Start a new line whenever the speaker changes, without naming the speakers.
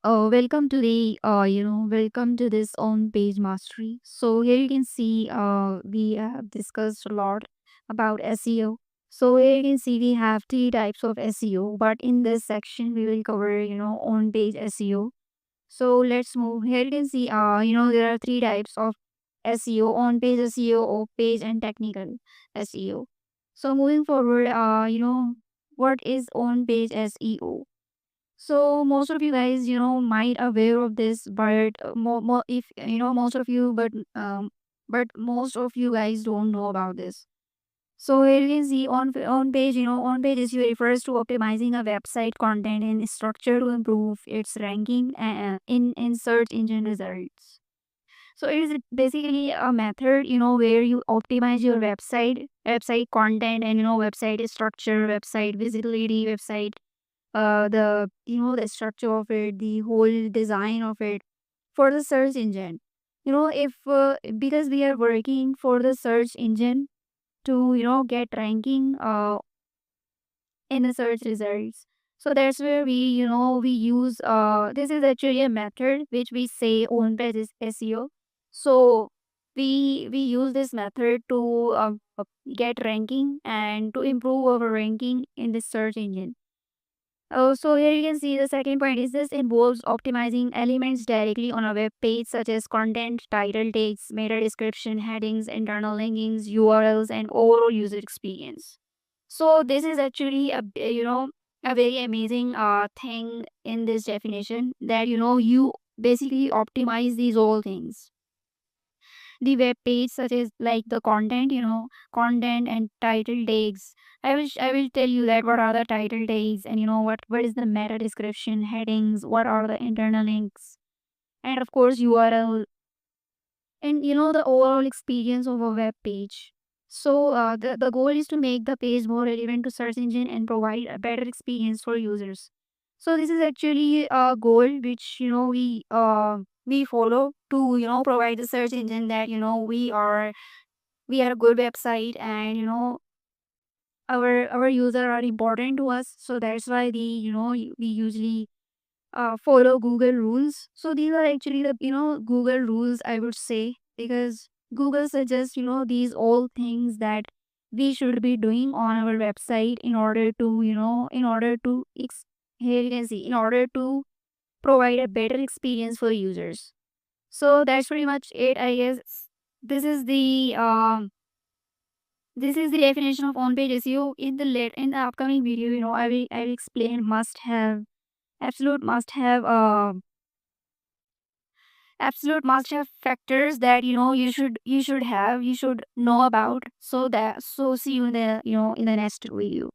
Welcome to welcome to this on page mastery. So here you can see, we have discussed a lot about SEO. So here you can see we have three types of SEO, but in this section we will cover, on page SEO. So let's move. Here you can see, there are three types of SEO: on page SEO, off page, and technical SEO. So moving forward, what is on page SEO? So most of you guys, might aware of this, but more if most of you, but most of you guys don't know about this. So here you can see on page, on page SEO refers to optimizing a website content and structure to improve its ranking in search engine results. So it is basically a method, where you optimize your website content, and website structure, website visibility, website the structure of it, the whole design of it for the search engine. If because we are working for the search engine to get ranking in the search results. So that's where we use this is actually a method which we say on page is SEO. So we use this method to get ranking and to improve our ranking in the search engine. Oh, so here you can see the second point is this involves optimizing elements directly on a web page, such as content, title tags, meta description, headings, internal linkings, URLs, and overall user experience. So this is actually a very amazing thing in this definition, that you basically optimize these all things, the web page, such as like the content, content and title tags. I will tell you that what are the title tags, and what is the meta description, headings, what are the internal links, and of course URL, and the overall experience of a web page. So the goal is to make the page more relevant to search engine and provide a better experience for users. So this is actually a goal which we follow to provide the search engine that we are a good website, and our user are important to us. So that's why we usually follow Google rules. So these are actually the Google rules, I would say, because Google suggests these all things that we should be doing on our website in order to here you can see, in order to provide a better experience for users. So that's pretty much it, I guess. This is the definition of on-page SEO. In the upcoming video, I will explain must have, absolute must have, absolute must have factors that you should know about. So see you in the in the next video.